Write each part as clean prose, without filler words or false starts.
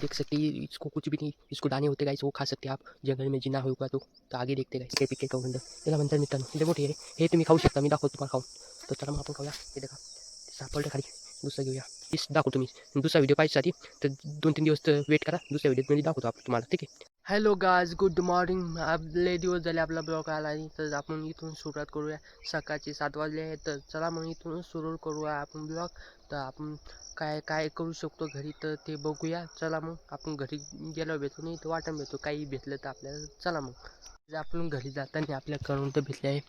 देख सकते हैं इसको कुछ भी नहीं, इसको दाने होते गाइस, वो खा सकते आप. जंगल में जिना होगा तो आगे देखते गाइस. हे पिके खाऊन त्याला म्हणतात मित्रांनो, लय मोठी आहे. हे तुम्ही खाऊ शकता, मी दाखवतो तुम्हाला खाऊन. तर चला मग आपण खाऊया. हे देखा सापडलं खाली. दुसरं घेऊया. तीच दाखवतो मी. दुसरा व्हिडिओ पाहायसाठी तर 2-3 दिवस वेट करा. दुसऱ्या व्हिडिओमध्ये दाखवतो आपण तुम्हाला, ठीक आहे. Hello guys, good morning. आपले दिवस झाले आपला ब्लॉग आला नाही, तर आपण इथून सुरुवात करूया. सकाळचे 7 वाजले आहेत, तर चला मग इथून सुरू करूया आपण ब्लॉग. तर आपण काय काय करू शकतो घरी तर ते बघूया. चला मग आपण घरी गेलो भेटू, नाही तर वाटण भेटू, काही भेटलं तर आपल्याला. चला मग आपण घरी जाताना आपल्या करून तर भेटले आहे.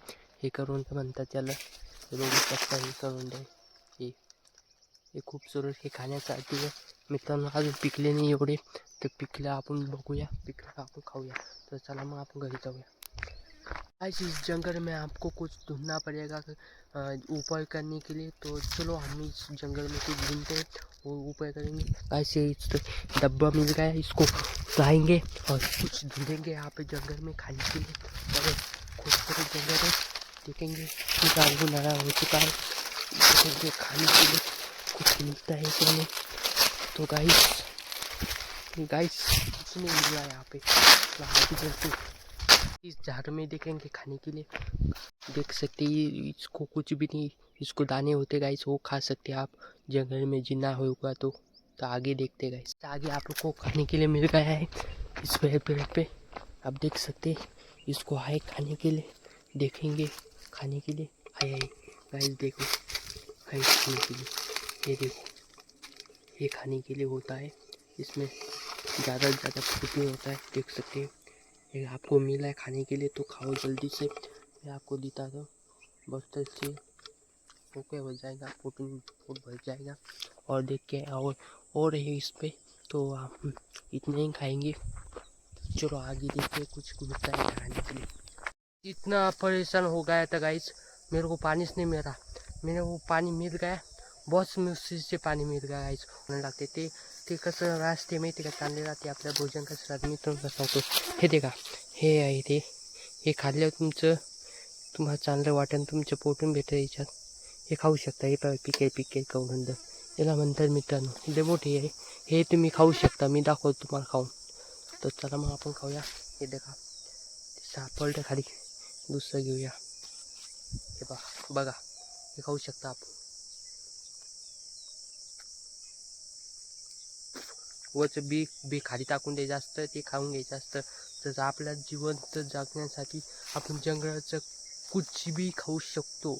हे करून तर म्हणतात त्याला, हे बघू शकता. हे करून दे, हे खूप सुरत हे खाण्यासाठी मित्रांनो. अजून पिकले नाही एवढे, तर पिकलं आपण बघूया, पिकलं आपण खाऊया. तर चला मग आपण घरी जाऊया. आज इस जंगल में आपको कुछ ढूंढना पड़ेगा उपाय करने के लिए. तो चलो हम इस जंगल में कुछ ढूंढते हैं और उपाय करेंगे. ऐसे इस डब्बा मिल गया, इसको उठाएंगे और कुछ ढूंढेंगे यहाँ पे जंगल में खाने के लिए. और खूबसूरत जंगल है, देखेंगे कुछ नया हो चुका है, देखेंगे खाने के लिए कुछ मिलता है क्या नहीं. तो गाइस कुछ नहीं मिल रहा है यहाँ पे. तो आगे चलते इस झाड़ में देखेंगे खाने के लिए. देख सकते हैं इसको कुछ भी नहीं, इसको दाने होते गाइस, वो खा सकते आप. जंगल में जिना होगा तो आगे देखते गाइस. आगे आप लोग को खाने के लिए मिल गया है इस पेड़ पे. आप देख सकते हैं इसको है खाने के लिए. देखेंगे खाने के लिए. हाय गाइस देखो, है खाने के लिए. ये देखो, ये खाने के लिए होता है. इसमें ज़्यादा से ज़्यादा प्रोटीन होता है, देख सकते हैं. ये आपको मिला है खाने के लिए तो खाओ जल्दी से. मैं आपको देता हूँ बहुत से ओके हो जाएगा, प्रोटीन फूड भर जाएगा. और देख के और है इस पे, तो हम इतने ही खाएंगे. चलो आगे देखते कुछ मिलता है खाने के लिए. इतना परेशान हो गया था गाइस, मेरे को पानी से नहीं मिला. मेरे को पाणी मिल गया, बहुत मुश्किल से पाणी मिल गया गाइस. लागते ते कसं रास्ते माहिती का चालले राहते आपल्या भोजन कसं राहते मित्रांनो सांगतो. हे देखा, हे आहे ते. हे खाल्ल्यावर तुम्हाला चांगलं वाटेल, तुमचं पोटून भेटेल याच्यात. हे खाऊ शकता. हे पिके खाऊन याला म्हणतात मित्रांनो, लय मोठी आहे. हे तुम्ही खाऊ शकता, मी दाखवतो तुम्हाला खाऊन. तर चला मग आपण खाऊया. हे देखा सापडलं खाली. दुसरं घेऊया. हे बघा, हे खाऊ शकता आपण. वच बी खाली टाकून द्यायचं असतं, ते खाऊन घ्यायचं असतं. तर आपल्या जिवंत जगण्यासाठी आपण जंगलाचं कुछ बी खाऊ शकतो.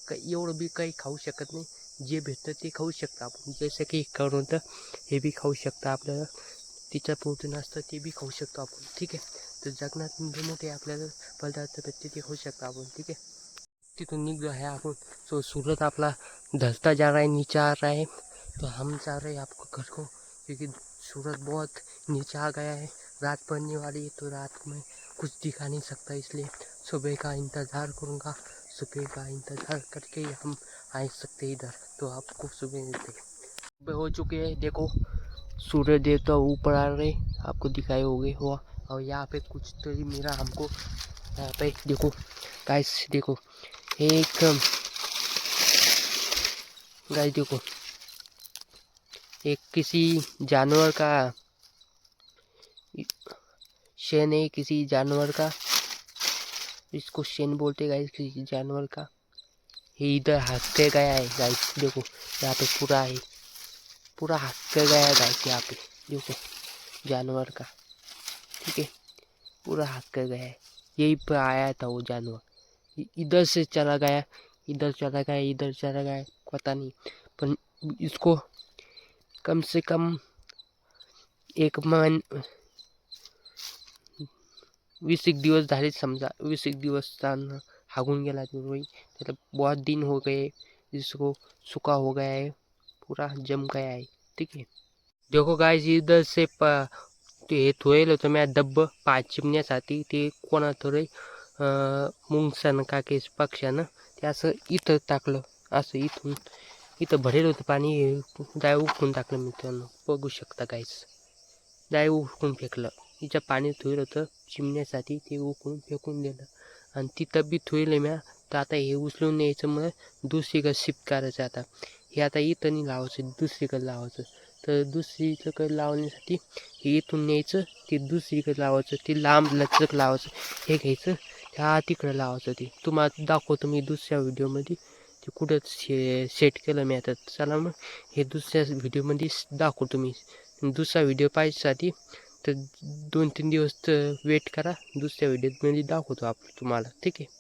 काही एवढं बी काही खाऊ शकत नाही, जे भेटतं ते खाऊ शकता आपण. जसं की करून तर हे बी खाऊ शकता, आपल्याला तिचं प्रोटीन असतं ते बी खाऊ शकतो आपण, ठीक आहे. तर जगण्यात जे मोठे आपल्याला पदार्थ भेटते ते खाऊ शकता आपण, ठीक आहे. तिथून निघलो आहे आपण. तो सूरज अपना ढलता जा रहा है, नीचे आ रहा है. तो हम जा रहे हैं आपको घर को, क्योंकि सूरज बहुत नीचे आ गया है. रात पड़ने वाली है, तो रात में कुछ दिखा नहीं सकता, इसलिए सुबह का इंतज़ार करूँगा. सुबह का इंतज़ार करके ही हम आ सकते इधर. तो आपको सुबह मिलते सुबह हो चुके हैं. देखो सूरज देवता ऊपर आ रहे, आपको दिखाए होंगे हुआ. और यहाँ पे कुछ तो ही मिला हमको. यहाँ पे देखो गाइस, देखो एक गाइस, देखो एक किसी जानवर का शेन है, किसी जानवर का. इसको शेन बोलते गाइस, किसी जानवर का. ये इधर हंस के गया है गाइस. देखो यहाँ पे पूरा हंस के गया है गाइस. यहाँ पे देखो जानवर का, ठीक है, पूरा हंस कर गया है. यही पे आया था वो जानवर, इधर से चला गया, इधर चला गया, इधर चला गया, पता नहीं. पर इसको कम से कम एक 20 दिवस झाले समजा. 20 दिवस हागून गेला रोई. त्याला बहुत दिन हो गए, जिसको सूखा हो गया है, पूरा जम गया है, ठीक है. देखो गाइस इधर से ते हे थोयलं होतं मी डब्ब पाच चिमण्यासाठी. ते कोणा तरी मुंगसन का केस पक्ष्यानं ते असं इथं टाकलं. असं इथं भरेल होतं पाणी, जाय उकळून टाकलं मित्रांनो, बघू शकता गाईस. जाय उकळून फेकलं. तिच्या पाणी थोयलं होतं चिमण्यासाठी, ते उकळून फेकून दिलं. आणि तिथं बी थोयलं म्या. तर आता हे उचलून न्यायचं, मग दुसरीकडे शिफ्ट करायचं. आता हे आता इथं नाही लावायचं, दुसरीकडे लावायचं. तर दुसरीकडे लावण्यासाठी हे इथून न्यायचं, ते दुसरीकडे लावायचं, ते लांब लचक लावायचं, हे घ्यायचं त्या तिकडं लावायचं. ते तुम्हाला दाखवतो मी दुसऱ्या व्हिडिओमध्ये ते कुठं सेट केलं मी आता. चला मग हे दुसऱ्या व्हिडिओमध्ये दाखवतो मी. दुसरा व्हिडिओ पाहायसाठी तर 2-3 दिवस वेट करा, दुसऱ्या व्हिडिओमध्ये दाखवतो आपण तुम्हाला. ठीक आहे.